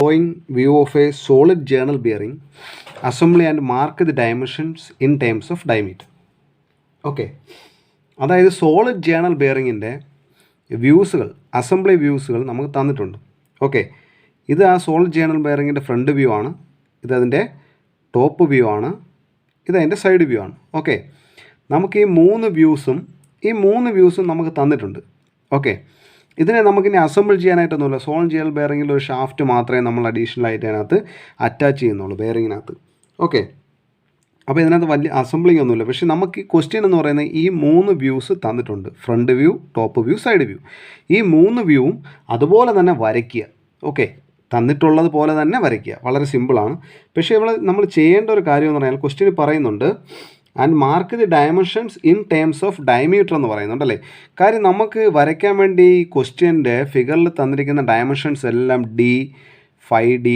Drawing view of a solid journal bearing, assembly and mark the dimensions in terms of diameter. Okay, അതായത് solid journal ബെയറിങ്ങിൻ്റെ വ്യൂസുകൾ, assembly വ്യൂസുകൾ നമുക്ക് തന്നിട്ടുണ്ട്. Okay, ഇത് ആ solid journal ബെയറിങ്ങിൻ്റെ front view ആണ്, ഇതതിൻ്റെ top view ആണ്, ഇതതിൻ്റെ side view ആണ്. Okay, നമുക്ക് ഈ മൂന്ന് വ്യൂസും നമുക്ക് തന്നിട്ടുണ്ട്. ഓക്കെ, ഇതിനെ നമുക്കിനി അസംബിൾ ചെയ്യാനായിട്ടൊന്നുമില്ല. സോളിഡ് ജേണൽ ബെയറിങ്ങിൽ ഒരു ഷാഫ്റ്റ് മാത്രമേ നമ്മൾ അഡീഷണൽ ആയിട്ട് അതിനകത്ത് അറ്റാച്ച് ചെയ്യുന്നുള്ളൂ, ബെയറിങ്ങിനകത്ത്. ഓക്കെ, അപ്പോൾ ഇതിനകത്ത് വലിയ അസംബ്ലിംഗ് ഒന്നുമില്ല. പക്ഷേ നമുക്ക് ഈ ക്വസ്റ്റ്യൻ എന്ന് പറയുന്നത് ഈ മൂന്ന് വ്യൂസ് തന്നിട്ടുണ്ട്, front view, top view, side view. ഈ മൂന്ന് വ്യൂവും അതുപോലെ തന്നെ വരയ്ക്കുക. ഓക്കെ, തന്നിട്ടുള്ളത് പോലെ തന്നെ വരയ്ക്കുക. വളരെ സിമ്പിളാണ്. പക്ഷേ നമ്മൾ ചെയ്യേണ്ട ഒരു കാര്യം എന്ന് പറഞ്ഞാൽ ക്വസ്റ്റ്യൻ പറയുന്നുണ്ട് and mark the dimensions in terms of diameter എന്ന് പറയുന്നുണ്ടല്ലേ. കാര്യം നമുക്ക് വരയ്ക്കാൻ വേണ്ടി ക്വസ്റ്റ്യൻ്റെ ഫിഗറിൽ തന്നിരിക്കുന്ന ഡയമെൻഷൻസ് എല്ലാം D, 5D,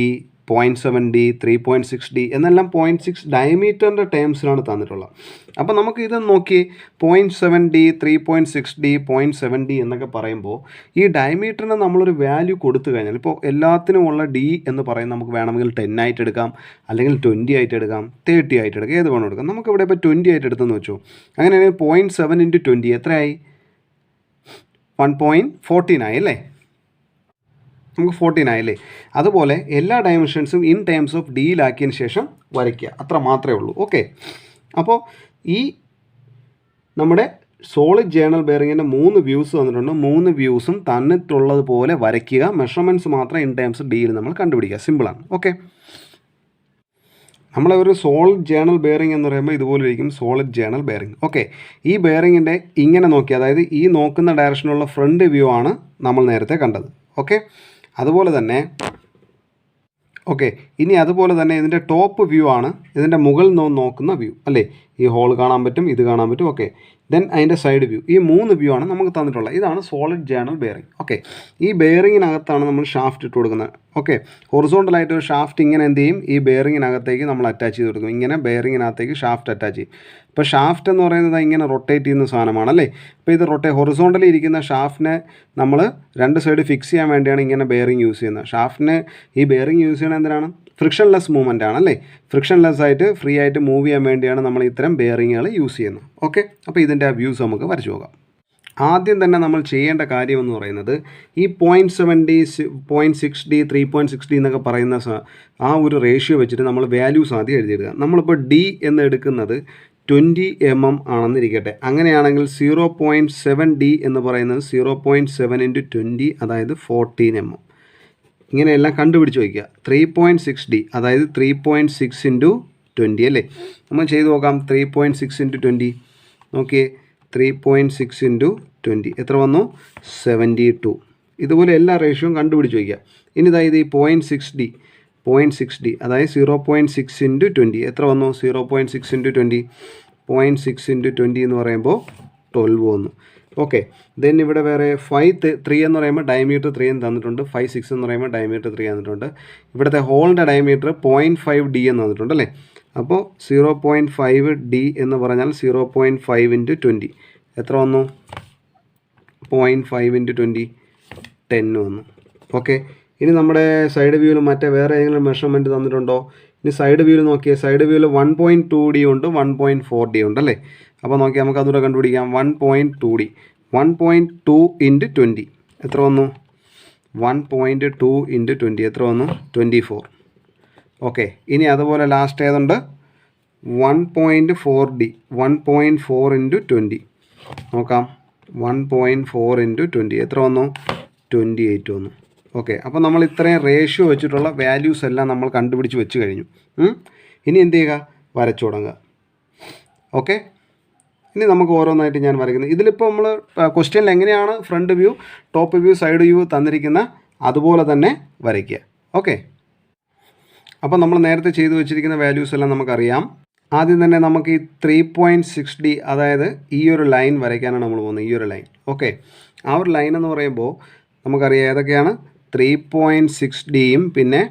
0.7D, 3.6D എന്നെല്ലാം 0.6 ഡയമീറ്ററിൻ്റെ ടേംസിലാണ് തന്നിട്ടുള്ളത്. അപ്പോൾ നമുക്ക് ഇത് നോക്കി 0.7D, 3.6D, 0.7D എന്നൊക്കെ പറയുമ്പോൾ ഈ ഡയമീറ്ററിന് നമ്മളൊരു വാല്യൂ കൊടുത്തു കഴിഞ്ഞാൽ, ഇപ്പോൾ എല്ലാത്തിനും ഉള്ള D എന്ന് പറയുന്നത് നമുക്ക് വേണമെങ്കിൽ 10 ആയിട്ട് എടുക്കാം, അല്ലെങ്കിൽ 20 ആയിട്ട് എടുക്കാം, 30 ആയിട്ട് എടുക്കാം, ഏത് വേണം എടുക്കാം. നമുക്കിവിടെ ഇപ്പോൾ 20 ആയിട്ട് എടുത്തെന്ന് വെച്ചു. അങ്ങനെയാണെങ്കിൽ 0.7 × 20 എത്രയായി? 1.14 ആയി അല്ലേ? നമുക്ക് 14 ആയില്ലേ? അതുപോലെ എല്ലാ ഡയമെൻഷൻസും ഇൻ ടേംസ് ഓഫ് ഡിയിലാക്കിയതിന് ശേഷം വരയ്ക്കുക, അത്ര മാത്രമേ ഉള്ളൂ. ഓക്കെ, അപ്പോൾ ഈ നമ്മുടെ സോളിഡ് ജേണൽ ബെയറിങ്ങിൻ്റെ 3 വ്യൂസ് തന്നിട്ടുണ്ട്. 3 വ്യൂസും തന്നിട്ടുള്ളതുപോലെ വരയ്ക്കുക. മെഷർമെൻറ്റ്സ് മാത്രം ഇൻ ടേംസ് ഡിയിൽ നമ്മൾ കണ്ടുപിടിക്കുക. സിമ്പിളാണ്. ഓക്കെ, നമ്മളെ ഒരു സോളിഡ് ജേണൽ ബെയറിംഗ് എന്ന് പറയുമ്പോൾ ഇതുപോലെ ഇരിക്കും സോളിഡ് ജേണൽ ബെയറിംഗ്. ഓക്കെ, ഈ ബെയറിങ്ങിൻ്റെ ഇങ്ങനെ നോക്കി, അതായത് ഈ നോക്കുന്ന ഡയറക്ഷനുള്ള ഫ്രണ്ട് വ്യൂ ആണ് നമ്മൾ നേരത്തെ കണ്ടത്. ഓക്കെ, അതുപോലെ തന്നെ ഇതിൻ്റെ ടോപ്പ് വ്യൂ ആണ് ഇതിൻ്റെ മുകളിൽ നിന്ന് നോക്കുന്ന വ്യൂ അല്ലേ. ഈ ഹോൾ കാണാൻ പറ്റും, ഇത് കാണാൻ പറ്റും. ഓക്കെ, ദെൻ അതിൻ്റെ സൈഡ് വ്യൂ. ഈ 3 വ്യൂ ആണ് നമുക്ക് തന്നിട്ടുള്ളത്. ഇതാണ് സോളിഡ് ജേണൽ ബെയറിംഗ്. ഓക്കെ, ഈ ബെയറിങ്ങിനകത്താണ് നമ്മൾ ഷാഫ്റ്റ് ഇട്ട് കൊടുക്കുന്നത്. ഓക്കെ, ഹൊറിസോണ്ടലായിട്ട് ഒരു ഷാഫ്റ്റ് ഇങ്ങനെ എന്ത് ചെയ്യും, ഈ ബെയറിങ്ങിനകത്തേക്ക് നമ്മൾ അറ്റാച്ച് ചെയ്ത് കൊടുക്കും. ഇങ്ങനെ ബെയറിങ്ങിനകത്തേക്ക് ഷാഫ്റ്റ് അറ്റാച്ച് ചെയ്യും. ഇപ്പോൾ ഷാഫ്റ്റ് എന്ന് പറയുന്നത് ഇങ്ങനെ റൊട്ടേറ്റ് ചെയ്യുന്ന സാധനമാണല്ലേ. അപ്പോൾ ഇത് ഹൊറിസോണ്ടലി ഇരിക്കുന്ന ഷാഫ്റ്റിനെ നമ്മൾ 2 സൈഡ് ഫിക്സ് ചെയ്യാൻ വേണ്ടിയാണ് ഇങ്ങനെ ബെയറിംഗ് യൂസ് ചെയ്യുന്നത്. ഷാഫ്റ്റിന് ഈ ബെയറിംഗ് യൂസ് ചെയ്യണത് എന്തിനാണ്? ഫ്രിക്ഷൻലെസ് മൂവ്മെൻ്റ് ആണല്ലേ. ഫ്രിക്ഷൻലെസ് ആയിട്ട് ഫ്രീ ആയിട്ട് മൂവ് ചെയ്യാൻ വേണ്ടിയാണ് നമ്മൾ ഇത്തരം ബെയറിങ്ങുകൾ യൂസ് ചെയ്യുന്നത്. ഓക്കെ, അപ്പോൾ ഇതിൻ്റെ വ്യൂസ് നമുക്ക് വരച്ചു നോക്കാം. ആദ്യം തന്നെ നമ്മൾ ചെയ്യേണ്ട കാര്യം എന്ന് പറയുന്നത് ഈ 0.7D, 0.6D, 3.6D എന്നൊക്കെ പറയുന്ന ആ ഒരു റേഷ്യോ വെച്ചിട്ട് നമ്മൾ വാല്യൂസ് ആദ്യം എഴുതിയിടുക. നമ്മളിപ്പോൾ D എന്ന് എടുക്കുന്നത് 20 mm ആണെന്നിരിക്കട്ടെ. അങ്ങനെയാണെങ്കിൽ 0.7D എന്ന് പറയുന്നത് 0.7 × 20, അതായത് 14 mm. ഇങ്ങനെയെല്ലാം കണ്ടുപിടിച്ച് വയ്ക്കുക. 3.6D അതായത് 3.6 × 20 അല്ലേ. നമ്മൾ ചെയ്ത് നോക്കാം. 3.6 × 20 നോക്കിയേ. 3.6 × 20 എത്ര വന്നു? 72. ഇതുപോലെ എല്ലാ റേഷ്യോയും കണ്ടുപിടിച്ച് വയ്ക്കുക. ഇനി ഇതായത് ഈ 0.6D അതായത് 0.6 × 20 എത്ര വന്നു? 0.6 × 20. 0.6 × 20 എന്ന് പറയുമ്പോൾ 12 വന്നു. ഓക്കെ, ദെൻ ഇവിടെ വേറെ 3 എന്ന് പറയുമ്പോൾ ഡയമീറ്റർ 3 എന്ന് തന്നിട്ടുണ്ട്. 5, 6 എന്ന് പറയുമ്പോൾ ഡയമീറ്റർ 3 തന്നിട്ടുണ്ട്. ഇവിടുത്തെ ഹോളിൻ്റെ ഡയമീറ്റർ 0.5D എന്ന് തന്നിട്ടുണ്ട് അല്ലേ. അപ്പോൾ 0.5D എന്ന് പറഞ്ഞാൽ 0.5 × 20 എത്ര വന്നു? 0.5 × 20 10 വന്നു. ഓക്കെ, ഇനി നമ്മുടെ സൈഡ് വ്യൂവിൽ മറ്റേ വേറെ ഏതെങ്കിലും മെഷർമെൻറ്റ് തന്നിട്ടുണ്ടോ? ഇനി സൈഡ് വ്യൂവിൽ നോക്കിയാൽ സൈഡ് വ്യൂവിൽ 1.2D ഉണ്ട്, 1.4D ഉണ്ടല്ലേ. അപ്പോൾ നോക്കിയാൽ നമുക്ക് അതുകൂടെ കണ്ടുപിടിക്കാം. 1.2D 1.2 × 20 എത്ര വന്നു? 1.2 × 20 എത്ര വന്നു? 24. ഓക്കെ, ഇനി അതുപോലെ ലാസ്റ്റ് ഏതുണ്ട്? 1.4D 1.4 × 20 നോക്കാം. 1.4 × 20 എത്ര വന്നു? 28 വന്നു. ഓക്കെ, അപ്പോൾ നമ്മൾ ഇത്രയും റേഷ്യോ വെച്ചിട്ടുള്ള വാല്യൂസ് എല്ലാം നമ്മൾ കണ്ടുപിടിച്ച് വെച്ച് കഴിഞ്ഞു. ഇനി എന്ത് ചെയ്യുക? വരച്ചു തുടങ്ങുക. ഓക്കെ, ഇനി നമുക്ക് ഓരോന്നായിട്ട് ഞാൻ വരയ്ക്കുന്നത്. ഇതിലിപ്പോൾ നമ്മൾ ക്വസ്റ്റ്യനിൽ എങ്ങനെയാണ് front view, top view, side view തന്നിരിക്കുന്ന അതുപോലെ തന്നെ വരയ്ക്കുക. ഓക്കെ, അപ്പോൾ നമ്മൾ നേരത്തെ ചെയ്തു വെച്ചിരിക്കുന്ന വാല്യൂസ് എല്ലാം നമുക്കറിയാം. ആദ്യം തന്നെ നമുക്ക് ഈ 3.6D അതായത് ഈ ഒരു ലൈൻ വരയ്ക്കാനാണ് നമ്മൾ പോകുന്നത്. ഈ ഒരു ലൈൻ. ഓക്കെ, ആ ഒരു ലൈൻ എന്ന് പറയുമ്പോൾ നമുക്കറിയാം ഏതൊക്കെയാണ്? 3.6Dയും പിന്നെ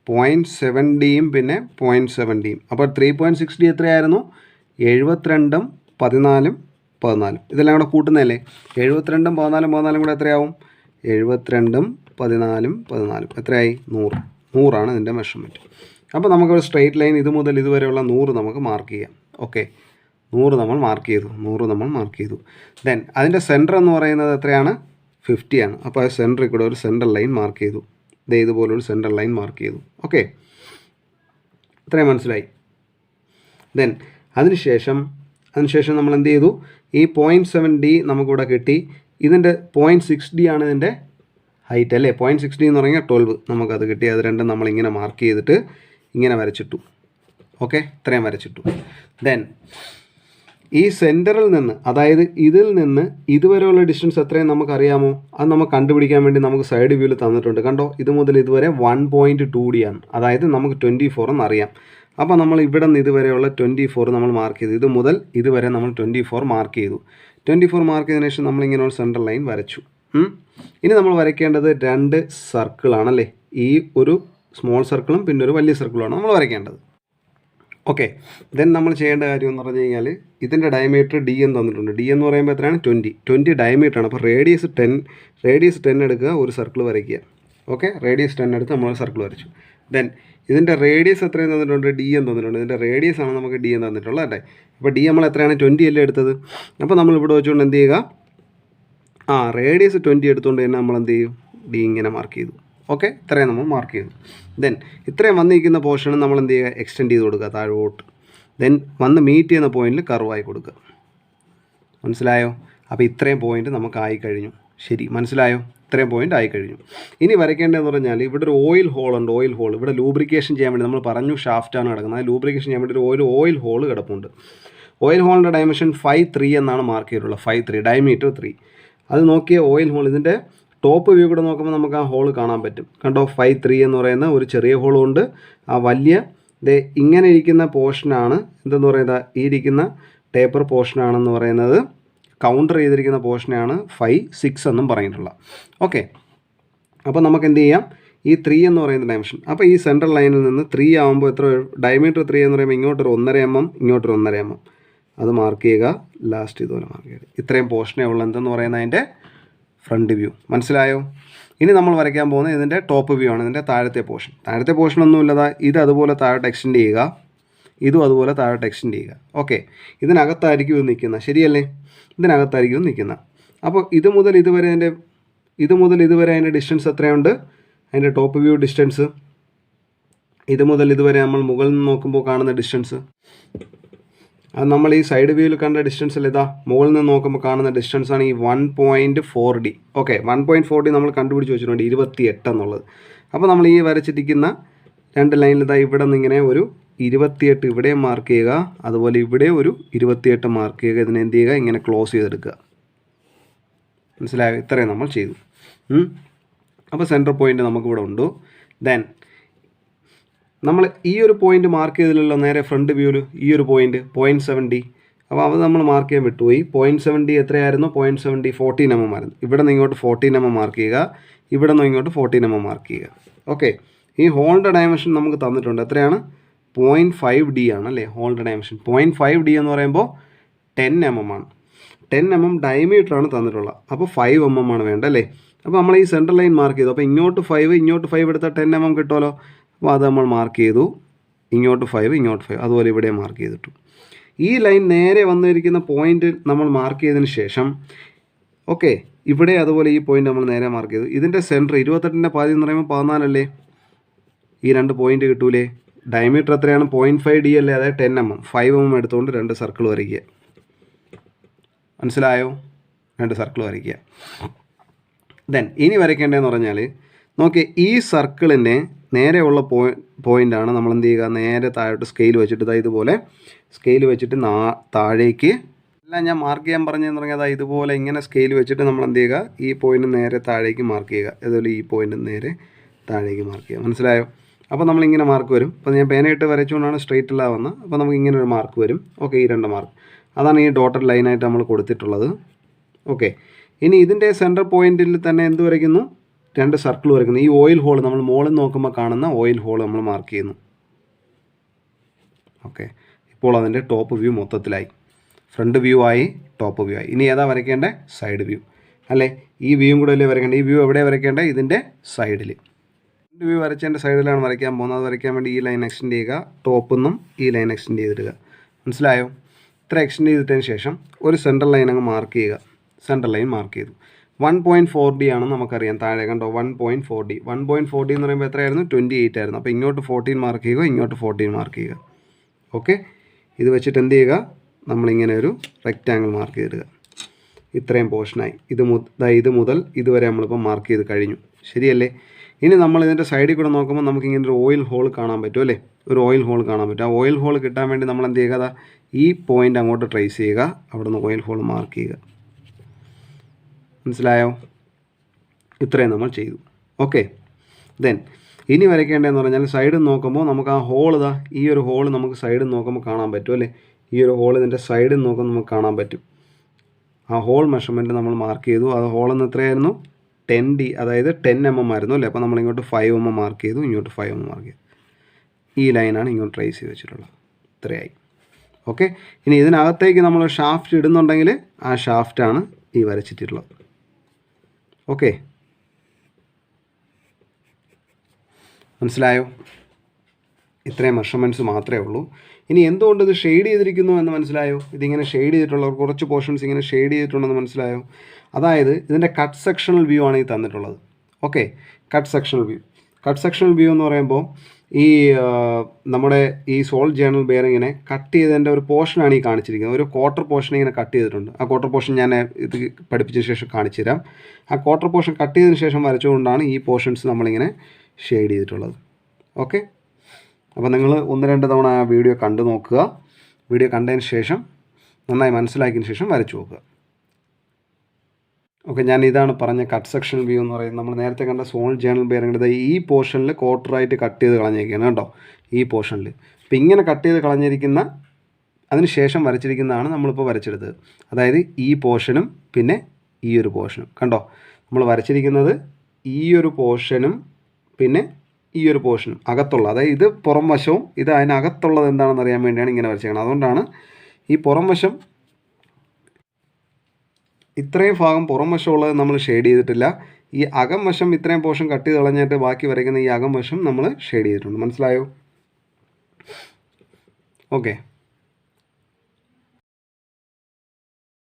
0.7Dയും പിന്നെ 0.7Dയും. അപ്പോൾ 3.6D എത്രയായിരുന്നു? 72, 14, 14. ഇതെല്ലാം കൂടെ കൂട്ടുന്നതല്ലേ. 72, 14 കൂടെ എത്രയാവും? 72, 14 14 എത്രയായി 100 ഇതിൻ്റെ മെഷർമെൻറ്റ്. അപ്പോൾ നമുക്കൊരു സ്ട്രെയിറ്റ് ലൈൻ ഇത് മുതൽ ഇതുവരെയുള്ള 100 നമുക്ക് മാർക്ക് ചെയ്യാം. ഓക്കെ, 100 നമ്മൾ മാർക്ക് ചെയ്തു. ദെൻ അതിൻ്റെ സെൻറ്റർ എന്ന് പറയുന്നത് എത്രയാണ്? 50 ആണ്. അപ്പോൾ ആ സെൻറ്ററിൽ കൂടെ ഒരു സെൻട്രൽ ലൈൻ മാർക്ക് ചെയ്തു. ഇതുപോലൊരു സെൻട്രൽ ലൈൻ മാർക്ക് ചെയ്തു. ഓക്കെ, ഇത്രയും മനസ്സിലായി. ദെൻ അതിനുശേഷം നമ്മൾ എന്ത് ചെയ്തു? ഈ 0.7D നമുക്കിവിടെ കിട്ടി. ഇതിൻ്റെ 0.6D ആണ് ഇതിൻ്റെ ഹൈറ്റ് അല്ലേ? 0.6D എന്ന് പറഞ്ഞാൽ 12 നമുക്കത് കിട്ടി. അത് രണ്ടും നമ്മളിങ്ങനെ മാർക്ക് ചെയ്തിട്ട് ഇങ്ങനെ വരച്ചിട്ടു. ഓക്കെ, ഇത്രയും വരച്ചിട്ടു. ദെൻ ഈ സെൻറ്ററിൽ നിന്ന്, അതായത് ഇതിൽ നിന്ന് ഇതുവരെയുള്ള ഡിസ്റ്റൻസ് എത്രയും നമുക്കറിയാമോ? അത് നമുക്ക് കണ്ടുപിടിക്കാൻ വേണ്ടി നമുക്ക് സൈഡ് വ്യൂവിൽ തന്നിട്ടുണ്ട്. കണ്ടോ, ഇത് മുതൽ ഇതുവരെ 1.2D ആണ്. അതായത് നമുക്ക് 24 എന്നറിയാം. അപ്പോൾ നമ്മൾ ഇവിടെ നിന്ന് ഇതുവരെയുള്ള 24 നമ്മൾ മാർക്ക് ചെയ്തു. ഇത് മുതൽ ഇതുവരെ നമ്മൾ 24 മാർക്ക് ചെയ്തു. 24 മാർക്ക് ചെയ്തതിനു ശേഷം നമ്മളിങ്ങനെ ഒരു സെൻട്രൽ ലൈൻ വരച്ചു. ഇനി നമ്മൾ വരയ്ക്കേണ്ടത് 2 സർക്കിളാണല്ലേ? ഈ ഒരു സ്മോൾ സർക്കിളും പിന്നെ ഒരു വലിയ സർക്കിളുമാണ് നമ്മൾ വരയ്ക്കേണ്ടത്. ഓക്കെ, ദെൻ നമ്മൾ ചെയ്യേണ്ട കാര്യം എന്ന് പറഞ്ഞു കഴിഞ്ഞാൽ ഇതിൻ്റെ ഡയമീറ്റർ D എന്ന് തന്നിട്ടുണ്ട്. D എന്ന് പറയുമ്പോൾ എത്രയാണ്? 20 ഡയമീറ്ററാണ്. അപ്പോൾ റേഡിയസ് 10 എടുക്കുക, ഒരു സർക്കിൾ വരയ്ക്കുക. ഓക്കെ, റേഡിയസ് 10 എടുത്ത് നമ്മൾ സർക്കിൾ വരച്ചു. ദെൻ ഇതിൻ്റെ റേഡിയസ് എത്രയും തന്നിട്ടുണ്ട്? D എന്ന് തന്നിട്ടുണ്ട്. ഇതിൻ്റെ റേഡിയസ് ആണ് നമുക്ക് D എന്ന് തന്നിട്ടുള്ളത് അല്ലേ? അപ്പോൾ D നമ്മൾ എത്രയാണ്? 20 അല്ലേ എടുത്തത്. അപ്പോൾ നമ്മൾ ഇവിടെ വെച്ചുകൊണ്ട് എന്ത് ചെയ്യുക? റേഡിയസ് 20 എടുത്തുകൊണ്ട് തന്നെ നമ്മൾ എന്ത് ചെയ്യും? D ഇങ്ങനെ മാർക്ക് ചെയ്തു. ഓക്കെ, ഇത്രയും നമ്മൾ മാർക്ക് ചെയ്തു. ദെൻ ഇത്രയും വന്നിരിക്കുന്ന പോർഷന് നമ്മൾ എന്ത് ചെയ്യുക? എക്സ്റ്റെൻഡ് ചെയ്ത് കൊടുക്കുക താഴോട്ട്. ദെൻ വന്ന് മീറ്റ് ചെയ്യുന്ന പോയിന്റിൽ കർവായി കൊടുക്കുക. മനസ്സിലായോ? അപ്പോൾ ഇത്രയും പോയിന്റ് നമുക്ക് ആയിക്കഴിഞ്ഞു. ശരി, മനസ്സിലായോ? ഇത്രയും പോയിന്റ് ആയിക്കഴിഞ്ഞു. ഇനി വരയ്ക്കേണ്ടതെന്ന് പറഞ്ഞാൽ ഇവിടെ ഒരു ഓയിൽ ഹോൾ ഉണ്ട്. ഓയിൽ ഹോൾ ഇവിടെ ലൂബ്രിക്കേഷൻ ചെയ്യാൻ വേണ്ടി നമ്മൾ പറഞ്ഞു ഷാഫ്റ്റാണ് കിടക്കുന്നത്. അത് ലൂബ്രിക്കേഷൻ ചെയ്യാൻ വേണ്ടി ഒരു ഓയിൽ ഹോൾ കിടപ്പുണ്ട്. ഓയിൽ ഹോളിൻ്റെ ഡയമെൻഷൻ 5.3 എന്നാണ് മാർക്ക് ചെയ്തിട്ടുള്ളത്. 5.3 ഡയമീറ്റർ 3. അത് നോക്കിയ ഓയിൽ ഹോൾ ഇതിൻ്റെ ടോപ്പ് വ്യൂ കൂടെ നോക്കുമ്പോൾ നമുക്ക് ആ ഹോൾ കാണാൻ പറ്റും. കണ്ടോ, 5.3 എന്ന് പറയുന്ന ഒരു ചെറിയ ഹോളുണ്ട്. ആ വലിയ ഇങ്ങനെ ഇരിക്കുന്ന പോർഷനാണ് എന്തെന്ന് പറയുന്നത്? ഈ ഇരിക്കുന്ന ടേപ്പർ പോർഷനാണെന്ന് പറയുന്നത് കൗണ്ടർ ചെയ്തിരിക്കുന്ന പോർഷനാണ് 5.6 എന്നും പറഞ്ഞിട്ടുള്ളത്. ഓക്കെ, അപ്പോൾ നമുക്ക് എന്ത് ചെയ്യാം? ഈ 3 എന്ന് പറയുന്ന ഡയമെൻഷൻ, അപ്പോൾ ഈ സെൻട്രൽ ലൈനിൽ നിന്ന് 3 ആകുമ്പോൾ എത്ര? ഡയമീറ്റർ 3 എന്ന് പറയുമ്പോൾ ഇങ്ങോട്ടൊരു 1.5 mm, ഇങ്ങോട്ടൊരു 1.5 mm. അത് മാർക്ക് ചെയ്യുക. ലാസ്റ്റ് ഇതുപോലെ മാർക്ക് ചെയ്യുക. ഇത്രയും പോർഷനേ ഉള്ളൂ എന്തെന്ന് പറയുന്നത് അതിൻ്റെ ഫ്രണ്ട് വ്യൂ. മനസ്സിലായോ? ഇനി നമ്മൾ വരയ്ക്കാൻ പോകുന്നത് ഇതിൻ്റെ ടോപ്പ് വ്യൂ ആണ്. ഇതിൻ്റെ താഴത്തെ പോർഷൻ ഒന്നുമില്ലതാ. ഇത് അതുപോലെ താഴോട്ട് എക്സ്റ്റെൻഡ് ചെയ്യുക. ഇതും അതുപോലെ താഴോട്ട് എക്സ്റ്റെൻഡ് ചെയ്യുക. ഓക്കെ, ഇതിനകത്തായിരിക്കും ഇത് നിൽക്കുന്നത്. ശരിയല്ലേ? ഇതിനകത്തായിരിക്കും നിൽക്കുന്നത്. അപ്പോൾ ഇത് മുതൽ ഇതുവരെ അതിൻ്റെ ഡിസ്റ്റൻസ് എത്രയുണ്ട്? അതിൻ്റെ ടോപ്പ് വ്യൂ ഡിസ്റ്റൻസ് ഇത് മുതൽ ഇതുവരെ നമ്മൾ മുകളിൽ നിന്ന് നോക്കുമ്പോൾ കാണുന്ന ഡിസ്റ്റൻസ്, അത് നമ്മൾ ഈ സൈഡ് വ്യൂവിൽ കണ്ട ഡിസ്റ്റൻസ് അല്ല, ഇതാ മുകളിൽ നിന്ന് നോക്കുമ്പോൾ കാണുന്ന ഡിസ്റ്റൻസ് ആണ് ഈ 1.4D. ഓക്കെ, 1.4D നമ്മൾ കണ്ടുപിടിച്ച് വെച്ചിട്ടുണ്ട് 28 എന്നുള്ളത്. അപ്പോൾ നമ്മൾ ഈ വരച്ചിരിക്കുന്ന 2 ലൈനിൽ ഇതാ ഇവിടെ നിന്ന് ഇങ്ങനെ ഒരു 28 ഇവിടെ മാർക്ക് ചെയ്യുക, അതുപോലെ ഇവിടെ ഒരു 28 മാർക്ക് ചെയ്യുക. ഇതിനെ എന്ത് ചെയ്യുക? ഇങ്ങനെ ക്ലോസ് ചെയ്തെടുക്കുക. മനസ്സിലായോ? ഇത്രയും നമ്മൾ ചെയ്തു. അപ്പോൾ സെൻറ്റർ പോയിൻ്റ് നമുക്കിവിടെ ഉണ്ട്. ദെൻ നമ്മൾ ഈ ഒരു പോയിന്റ് മാർക്ക് ചെയ്തില്ലല്ലോ നേരെ ഫ്രണ്ട് വ്യൂവിൽ. ഈ ഒരു പോയിന്റ് 0.7D. അപ്പോൾ അത് നമ്മൾ മാർക്ക് ചെയ്യാൻ വിട്ടുപോയി. 0.7D എത്രയായിരുന്നു? 0.7D 14 mm ആയിരുന്നു. ഇവിടെ നിന്ന് ഇങ്ങോട്ട് 14 mm മാർക്ക് ചെയ്യുക, ഇവിടെ നിന്ന് ഇങ്ങോട്ട് 14 mm മാർക്ക് ചെയ്യുക. ഓക്കെ, ഈ ഹോളിൻ്റെ ഡയമെൻഷൻ നമുക്ക് തന്നിട്ടുണ്ട്. എത്രയാണ്? 0.5D ആണ് അല്ലേ ഹോളിൻ്റെ ഡയമെൻഷൻ. 0.5D എന്ന് പറയുമ്പോൾ 10 mm ആണ്. 10 mm ഡയമീറ്റർ ആണ് തന്നിട്ടുള്ളത്. അപ്പോൾ 5 mm ആണ് വേണ്ടത് അല്ലേ? അപ്പോൾ നമ്മൾ ഈ സെൻട്രൽ ലൈൻ മാർക്ക് ചെയ്തു. അപ്പോൾ ഇങ്ങോട്ട് 5 എടുത്താൽ 10 mm കിട്ടുമല്ലോ. അപ്പോൾ അത് നമ്മൾ മാർക്ക് ചെയ്തു. ഇങ്ങോട്ട് 5 അതുപോലെ ഇവിടെ മാർക്ക് ചെയ്തിട്ടു. ഈ ലൈൻ നേരെ വന്നിരിക്കുന്ന പോയിന്റ് നമ്മൾ മാർക്ക് ചെയ്തതിന് ശേഷം ഓക്കെ, ഇവിടെ അതുപോലെ ഈ പോയിന്റ് നമ്മൾ നേരെ മാർക്ക് ചെയ്തു. ഇതിൻ്റെ സെൻറ്റർ 28ൻ്റെ പാതി എന്ന് പറയുമ്പോൾ 14 അല്ലേ? ഈ 2 പോയിന്റ് കിട്ടൂലേ? ഡയമീറ്റർ എത്രയാണ്? 0.5D അല്ലേ? അതായത് 10 mm. 5 mm എടുത്തുകൊണ്ട് 2 സർക്കിൾ വരയ്ക്കുക. മനസ്സിലായോ? 2 സർക്കിൾ വരയ്ക്കുക. ദെൻ ഇനി വരയ്ക്കേണ്ടതെന്ന് പറഞ്ഞാൽ നോക്കി, ഈ സർക്കിളിൻ്റെ നേരെയുള്ള പോയിൻ്റാണ് നമ്മൾ എന്ത് ചെയ്യുക? നേരെ താഴോട്ട് സ്കെയിൽ വെച്ചിട്ട് ഇതുപോലെ സ്കെയിൽ വെച്ചിട്ട് താഴേക്ക് എല്ലാം ഞാൻ മാർക്ക് ചെയ്യാൻ പറഞ്ഞതെന്ന് പറഞ്ഞാൽ ഇതുപോലെ ഇങ്ങനെ സ്കെയിൽ വെച്ചിട്ട് നമ്മൾ എന്ത് ചെയ്യുക? ഈ പോയിൻ്റ് നേരെ താഴേക്ക് മാർക്ക് ചെയ്യുക. അതുപോലെ ഈ പോയിൻ്റ് നേരെ താഴേക്ക് മാർക്ക് ചെയ്യുക. മനസ്സിലായോ? അപ്പോൾ നമ്മളിങ്ങനെ മാർക്ക് വരും. അപ്പോൾ ഞാൻ പേനയിട്ട് വരച്ചുകൊണ്ടാണ് സ്ട്രെയിറ്റ് അല്ല വന്നത്. അപ്പോൾ നമുക്ക് ഇങ്ങനെ ഒരു മാർക്ക് വരും. ഓക്കെ, ഈ 2 മാർക്ക് അതാണ് ഈ ഡോട്ടഡ് ലൈനായിട്ട് നമ്മൾ കൊടുത്തിട്ടുള്ളത്. ഓക്കെ, ഇനി ഇതിൻ്റെ സെൻറ്റർ പോയിന്റിൽ തന്നെ എന്ത് വരയ്ക്കുന്നു? 2 സർക്കിൾ വരയ്ക്കുന്നു. ഈ ഓയിൽ ഹോൾ നമ്മൾ മുകളിൽ നോക്കുമ്പോൾ കാണുന്ന ഓയിൽ ഹോൾ നമ്മൾ മാർക്ക് ചെയ്യുന്നു. ഓക്കെ, ഇപ്പോൾ അതിൻ്റെ ടോപ്പ് വ്യൂ മൊത്തത്തിലായി. ഫ്രണ്ട് വ്യൂ ആയി, ടോപ്പ് വ്യൂ ആയി. ഇനി ഏതാ വരയ്ക്കേണ്ടത്? Side view. അല്ലേ? ഈ വ്യൂവും കൂടെ അല്ലേ വരയ്ക്കേണ്ടത്? ഈ വ്യൂ എവിടെയാണ് വരയ്ക്കേണ്ടത്? ഇതിൻ്റെ സൈഡിൽ. വ്യൂ വരച്ചതിൻ്റെ സൈഡിലാണ് വരയ്ക്കാൻ പോകുന്നത്. അത് വരയ്ക്കാൻ വേണ്ടി ഈ ലൈൻ എക്സ്റ്റെൻഡ് ചെയ്യുക, ടോപ്പിൽ നിന്നും ഈ ലൈൻ എക്സ്റ്റെൻഡ് ചെയ്തിടുക. മനസ്സിലായോ? ഇത്ര എക്സ്റ്റെൻഡ് ചെയ്തിട്ടതിന് ശേഷം ഒരു സെൻട്രൽ ലൈൻ അങ്ങ് മാർക്ക് ചെയ്യുക. സെൻട്രൽ ലൈൻ മാർക്ക് ചെയ്തു. 1.4D ആണെന്ന് നമുക്കറിയാം. താഴെ കണ്ടോ 1.4D. 1.4D എന്ന് പറയുമ്പോൾ എത്രയായിരുന്നു? 28 ആയിരുന്നു. അപ്പോൾ ഇങ്ങോട്ട് 14 മാർക്ക് ചെയ്യുക, ഇങ്ങോട്ട് 14 മാർക്ക് ചെയ്യുക. ഓക്കെ, ഇത് വെച്ചിട്ട് എന്ത് ചെയ്യുക? നമ്മളിങ്ങനെ ഒരു റെക്റ്റാങ്കിൾ മാർക്ക് ചെയ്തിടുക. ഇത്രയും പോർഷനായി. ഇത് മുതൽ ഇതുവരെ നമ്മളിപ്പോൾ മാർക്ക് ചെയ്ത് കഴിഞ്ഞു. ശരിയല്ലേ? ഇനി നമ്മൾ ഇതിൻ്റെ സൈഡിൽ കൂടെ നോക്കുമ്പോൾ നമുക്ക് ഇങ്ങനെ ഒരു ഓയിൽ ഹോൾ കാണാൻ പറ്റും അല്ലേ? ഒരു ഓയിൽ ഹോൾ കാണാൻ പറ്റും. ആ ഓയിൽ ഹോൾ കിട്ടാൻ വേണ്ടി നമ്മൾ എന്ത് ചെയ്യുക? ഈ പോയിൻ്റ് അങ്ങോട്ട് ട്രേസ് ചെയ്യുക, അവിടെ നിന്ന് ഓയിൽ ഹോൾ മാർക്ക് ചെയ്യുക. മനസ്സിലായോ? ഇത്രയും നമ്മൾ ചെയ്തു. ഓക്കെ, ദെൻ ഇനി വരയ്ക്കേണ്ടതെന്ന് പറഞ്ഞാൽ സൈഡിൽ നോക്കുമ്പോൾ നമുക്ക് ആ ഹോൾ ഈ ഒരു ഹോൾ നമുക്ക് സൈഡിൽ നോക്കുമ്പോൾ കാണാൻ പറ്റും അല്ലേ? ഈ ഒരു ഹോൾ ഇതിൻ്റെ സൈഡിൽ നോക്കുമ്പോൾ നമുക്ക് കാണാൻ പറ്റും. ആ ഹോൾ മെഷർമെൻറ്റ് നമ്മൾ മാർക്ക് ചെയ്തു. ആ ഹോളെന്ന് എത്രയായിരുന്നു? 10D, അതായത് 10 mm ആയിരുന്നു അല്ലേ? അപ്പോൾ നമ്മളിങ്ങോട്ട് 5 mm മാർക്ക് ചെയ്തു, ഇങ്ങോട്ട് 5 mm മാർക്ക് ചെയ്തു. ഈ ലൈനാണ് ഇങ്ങോട്ട് ട്രേസ് ചെയ്ത് വെച്ചിട്ടുള്ളത്. ഇത്രയായി. ഓക്കെ, ഇനി ഇതിനകത്തേക്ക് നമ്മൾ ഷാഫ്റ്റ് ഇടുന്നുണ്ടെങ്കിൽ ആ ഷാഫ്റ്റാണ് ഈ വരച്ചിട്ടുള്ളത്. ഓക്കെ, മനസ്സിലായോ? ഇത്രയും മെഷർമെൻറ്റ്സ് മാത്രമേ ഉള്ളൂ. ഇനി എന്തുകൊണ്ട് ഇത് ഷെയ്ഡ് ചെയ്തിരിക്കുന്നു എന്ന് മനസ്സിലായോ? ഇതിങ്ങനെ ഷെയ്ഡ് ചെയ്തിട്ടുള്ള കുറച്ച് പോർഷൻസ് ഇങ്ങനെ ഷെയ്ഡ് ചെയ്തിട്ടുണ്ടെന്ന് മനസ്സിലായോ? അതായത് ഇതിൻ്റെ കട്ട് സെക്ഷണൽ വ്യൂ ആണ് ഈ തന്നിട്ടുള്ളത്. Okay, cut sectional view. Cut sectional view എന്ന് പറയുമ്പോൾ ഈ നമ്മുടെ ഈ സോളിഡ് ജേർണൽ ബെയറിങ്ങിനെ കട്ട് ചെയ്തതിൻ്റെ ഒരു പോർഷനാണ് ഈ കാണിച്ചിരിക്കുന്നത്. ഒരു ക്വാർട്ടർ പോർഷൻ ഇങ്ങനെ കട്ട് ചെയ്തിട്ടുണ്ട്. ആ ക്വാർട്ടർ പോർഷൻ ഞാൻ ഇത് പഠിപ്പിച്ച ശേഷം കാണിച്ചു തരാം. ആ ക്വാർട്ടർ പോർഷൻ കട്ട് ചെയ്തതിന് ശേഷം വരച്ചുകൊണ്ടാണ് ഈ പോർഷൻസ് നമ്മളിങ്ങനെ ഷെയ്ഡ് ചെയ്തിട്ടുള്ളത്. ഓക്കെ, അപ്പോൾ നിങ്ങൾ 1-2 തവണ ആ വീഡിയോ കണ്ടു നോക്കുക. വീഡിയോ കണ്ടതിന് ശേഷം നന്നായി മനസ്സിലാക്കിയതിന് ശേഷം വരച്ചു നോക്കുക. ഓക്കെ, ഞാൻ ഇതാണ് പറഞ്ഞ കട്ട് സെക്ഷൻ വ്യൂ എന്ന് പറയുന്നത്. നമ്മൾ നേരത്തെ കണ്ട സോളിഡ് ജേർണൽ ബെയറിങ്ങിൻ്റെ ഈ പോർഷനിൽ ക്വാർട്ടറായിട്ട് കട്ട് ചെയ്ത് കളഞ്ഞിരിക്കുകയാണ് കേട്ടോ, ഈ പോർഷനിൽ. അപ്പോൾ ഇങ്ങനെ കട്ട് ചെയ്ത് കളഞ്ഞിരിക്കുന്ന അതിന് ശേഷം വരച്ചിരിക്കുന്നതാണ് നമ്മളിപ്പോൾ വരച്ചെടുത്തത്. അതായത് ഈ പോർഷനും പിന്നെ ഈ ഒരു പോർഷനും കണ്ടോ, നമ്മൾ വരച്ചിരിക്കുന്നത് ഈ ഒരു പോർഷനും പിന്നെ ഈ ഒരു പോർഷനും അകത്തുള്ള, അതായത് ഇത് പുറം വശവും ഇത് അതിനകത്തുള്ളത് എന്താണെന്ന് അറിയാൻ വേണ്ടിയാണ് ഇങ്ങനെ വരച്ചേക്കുന്നത്. അതുകൊണ്ടാണ് ഈ പുറം വശം ഇത്രയും ഭാഗം പുറം വശമുള്ളത് നമ്മൾ ഷെയ്ഡ് ചെയ്തിട്ടില്ല. ഈ അകം വശം ഇത്രയും പോർഷൻ കട്ട് ചെയ്ത് കളഞ്ഞിട്ട് ബാക്കി വരയ്ക്കുന്ന ഈ അകം വശം നമ്മൾ ഷെയ്ഡ് ചെയ്തിട്ടുണ്ട്. മനസ്സിലായോ? ഓക്കെ.